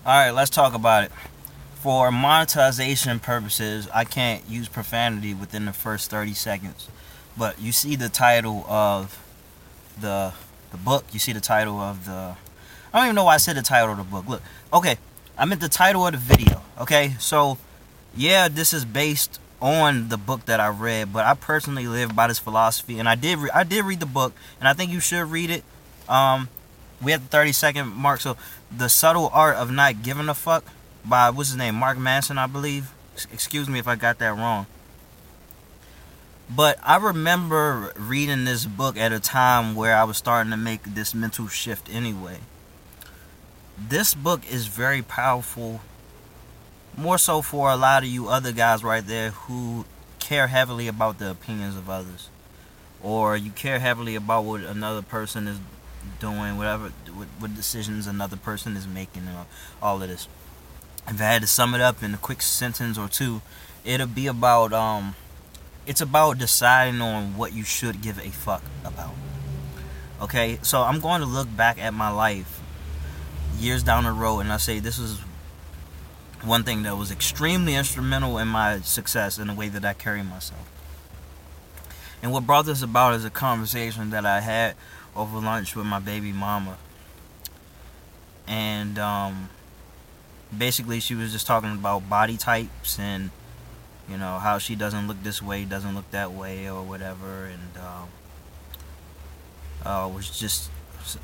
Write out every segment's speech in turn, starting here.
Alright, let's talk about it. For monetization purposes, I can't use profanity within the first 30 seconds. But you see the title of the book, you see the title of the I don't even know why I said the title of the book. Look, okay, I meant the title of the video. Okay, so yeah, this is based on the book that I read, but I personally live by this philosophy, and I did read the book, and I think you should read it. We have the 30-second mark. So, The Subtle Art of Not Giving a Fuck by what's his name, Mark Manson, I believe. Excuse me if I got that wrong. But I remember reading this book at a time where I was starting to make this mental shift anyway. This book is very powerful, more so for a lot of you other guys right there who care heavily about the opinions of others, or you care heavily about what another person is doing, whatever, what decisions another person is making, and all of this. If I had to sum it up in a quick sentence or two, it'll be about it's about deciding on what you should give a fuck about. Okay, so I'm going to look back at my life years down the road, and I say this is one thing that was extremely instrumental in my success in the way that I carry myself. And what brought this about is a conversation that I had over lunch with my baby mama. And basically she was just talking about body types and, you know, how she doesn't look this way, doesn't look that way, or whatever. And was just,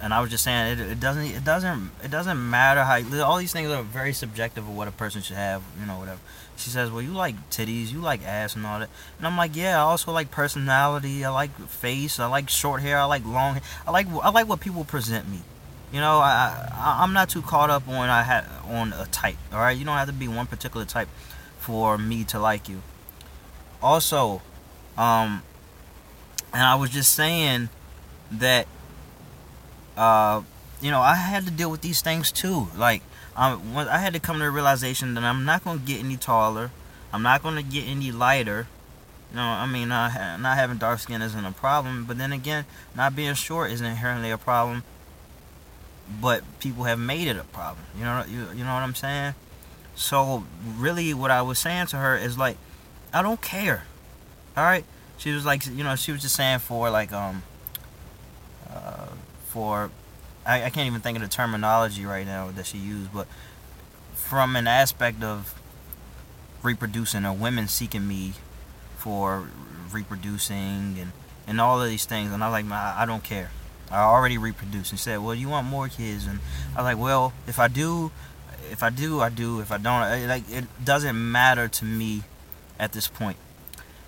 and I was just saying it doesn't matter how all these things are very subjective of what a person should have, you know, whatever. She says, well, you like titties, you like ass and all that. And I'm like, yeah, I also like personality, I like face, I like short hair, I like long hair, I like what people present me. You know, I'm not too caught up on on a type. All right, you don't have to be one particular type for me to like you. Also, and I was just saying that I had to deal with these things too. Like, I had to come to the realization that I'm not going to get any taller. I'm not going to get any lighter. You know, I mean, not having dark skin isn't a problem. But then again, not being short isn't inherently a problem. But people have made it a problem. You know what I'm saying? So, really, what I was saying to her is, like, I don't care. All right? She was like, she was just saying for, like, for I can't even think of the terminology right now that she used, but from an aspect of reproducing or women seeking me for reproducing and all of these things, and I was like, I don't care. I already reproduced. And she said, well, you want more kids? And I was like, well, if I do, I do. If I don't, like, it doesn't matter to me at this point.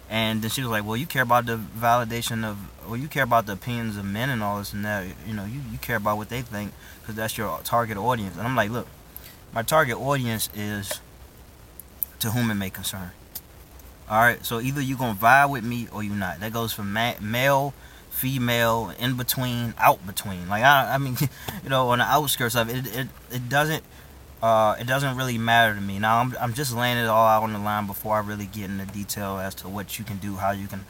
And then she was like, well, you care about the validation of, well, you care about the opinions of men and all this and that. You know, you care about what they think because that's your target audience. And I'm like, look, my target audience is to whom it may concern. All right, so either you're going to vibe with me or you're not. That goes from male, female, in between, out between. Like, I mean, on the outskirts of it, it doesn't really matter to me. Now, I'm just laying it all out on the line before I really get into detail as to what you can do, how you can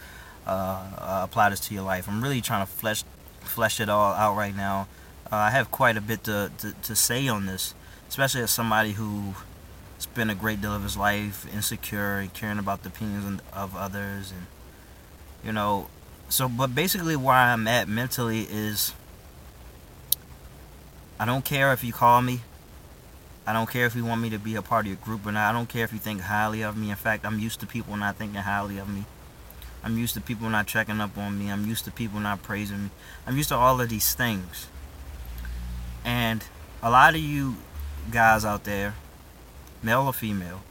apply this to your life. I'm really trying to flesh it all out right now. I have quite a bit to say on this, especially as somebody who spent a great deal of his life insecure and caring about the opinions of others. And, so, but basically where I'm at mentally is I don't care if you call me. I don't care if you want me to be a part of your group or not. I don't care if you think highly of me. In fact, I'm used to people not thinking highly of me. I'm used to people not checking up on me. I'm used to people not praising me. I'm used to all of these things. And a lot of you guys out there, male or female,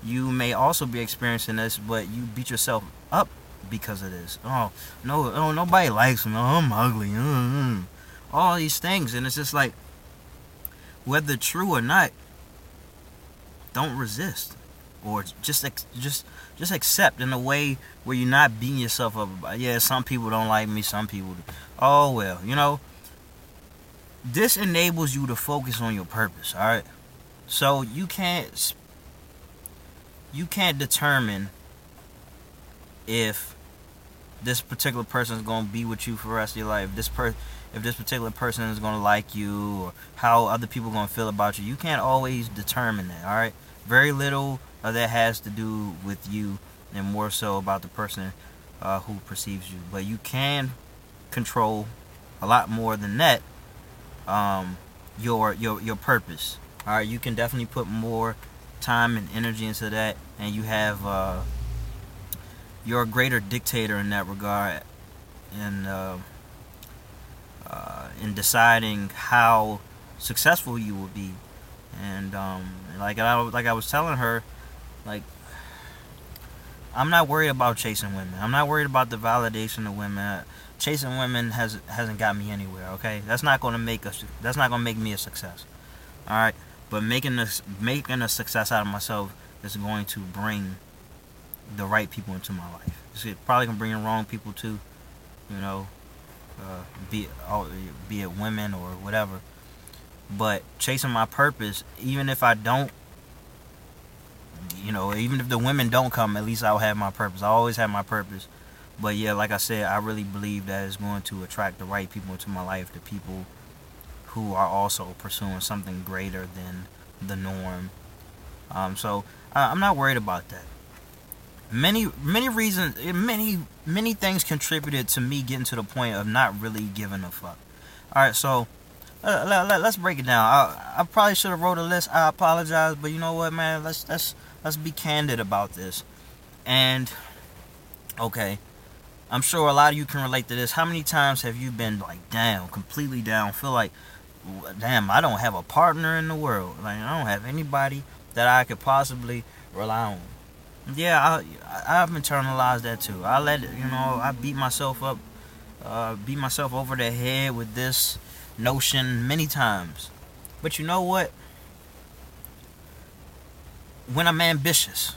you may also be experiencing this, but you beat yourself up because of this. Oh, no, nobody likes me. Oh, I'm ugly. All these things. And it's just like, whether true or not, don't resist, or just accept in a way where you're not beating yourself up about. Yeah, some people don't like me, some people do. Oh well, this enables you to focus on your purpose. All right, so you can't determine if this particular person is going to be with you for the rest of your life. if this particular person is going to like you or how other people are going to feel about you. You can't always determine that, all right? Very little of that has to do with you and more so about the person who perceives you. But you can control a lot more than that, your purpose. All right, you can definitely put more time and energy into that, and you have you're a greater dictator in that regard, and in deciding how successful you will be. And like I was telling her, like, I'm not worried about chasing women. I'm not worried about the validation of women. Chasing women hasn't got me anywhere. Okay, that's not going to make us. That's not going to make me a success. All right, but making a success out of myself is going to bring the right people into my life. It's probably gonna bring the wrong people too. You know, be it women or whatever. But chasing my purpose, even if I don't, even if the women don't come, at least I'll have my purpose. I always have my purpose. But yeah, like I said, I really believe that it's going to attract the right people into my life, the people who are also pursuing something greater than the norm. So I'm not worried about that. Many reasons, many things contributed to me getting to the point of not really giving a fuck. All right, so let's break it down. I probably should have wrote a list. I apologize, but you know what, man? Let's be candid about this. And okay, I'm sure a lot of you can relate to this. How many times have you been like down, completely down? Feel like, damn, I don't have a partner in the world. Like, I don't have anybody that I could possibly rely on. Yeah, I've internalized that too. I let it, I beat myself up, beat myself over the head with this notion many times. But you know what? When I'm ambitious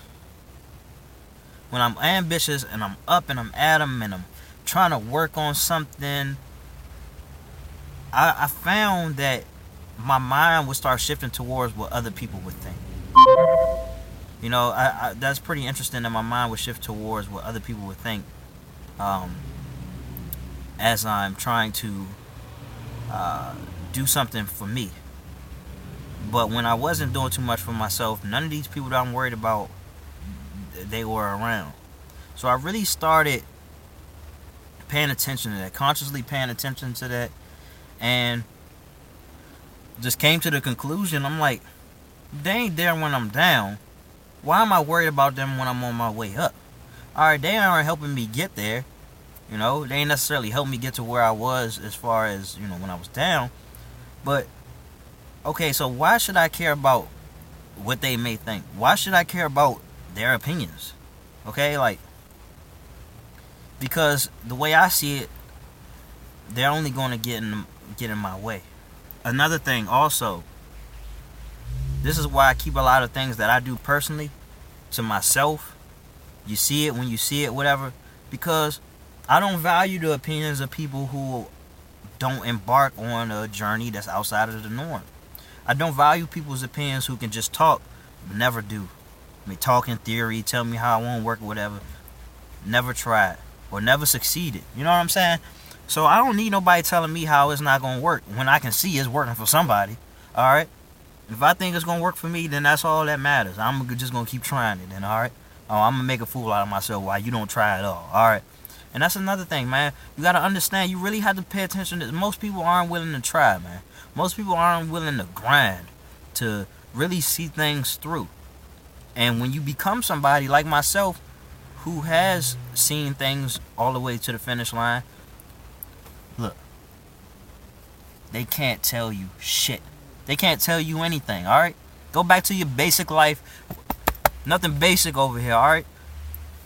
and I'm up and I'm at 'em and I'm trying to work on something, I found that my mind would start shifting towards what other people would think. I that's pretty interesting that my mind would shift towards what other people would think, as I'm trying to do something for me. But when I wasn't doing too much for myself, none of these people that I'm worried about, they were around. So I really started paying attention to that, consciously paying attention to that, and just came to the conclusion, I'm like, they ain't there when I'm down. Why am I worried about them when I'm on my way up? Alright, they aren't helping me get there. They ain't necessarily helping me get to where I was as far as, when I was down. But, okay, so why should I care about what they may think? Why should I care about their opinions? Okay, like, because the way I see it, they're only going to get in my way. Another thing also, this is why I keep a lot of things that I do personally to myself. You see it when you see it, whatever. Because I don't value the opinions of people who don't embark on a journey that's outside of the norm. I don't value people's opinions who can just talk, but never do. Talk in theory, tell me how I won't work or whatever. Never tried or never succeeded. You know what I'm saying? So I don't need nobody telling me how it's not going to work when I can see it's working for somebody. Alright? If I think it's going to work for me, then that's all that matters. I'm just going to keep trying it then, alright? I'm going to make a fool out of myself while you don't try at all, alright? And that's another thing, man. You got to understand, you really have to pay attention to this. Most people aren't willing to try, man. Most people aren't willing to grind, to really see things through. And when you become somebody like myself who has seen things all the way to the finish line, look, they can't tell you shit. They can't tell you anything, alright? Go back to your basic life. Nothing basic over here, alright?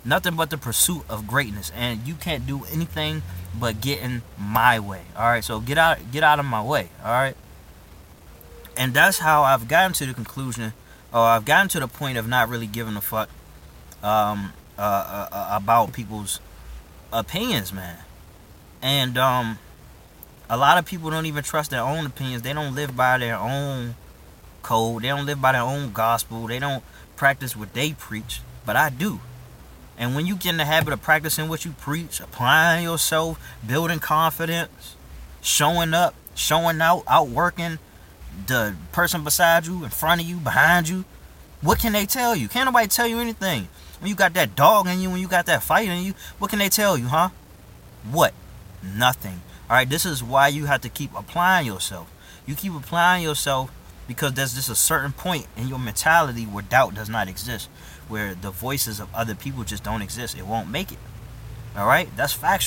Nothing but the pursuit of greatness. And you can't do anything but get in my way, alright? So get out of my way, alright? And that's how I've gotten to the conclusion, or I've gotten to the point of not really giving a fuck about people's opinions, man. And a lot of people don't even trust their own opinions. They don't live by their own code. They don't live by their own gospel. They don't practice what they preach. But I do. And when you get in the habit of practicing what you preach, applying yourself, building confidence, showing up, showing out working the person beside you, in front of you, behind you. What can they tell you? Can't nobody tell you anything. When you got that dog in you, when you got that fight in you, what can they tell you, huh? What? Nothing. Alright, this is why you have to keep applying yourself. You keep applying yourself because there's just a certain point in your mentality where doubt does not exist, where the voices of other people just don't exist. It won't make it. Alright? That's factual.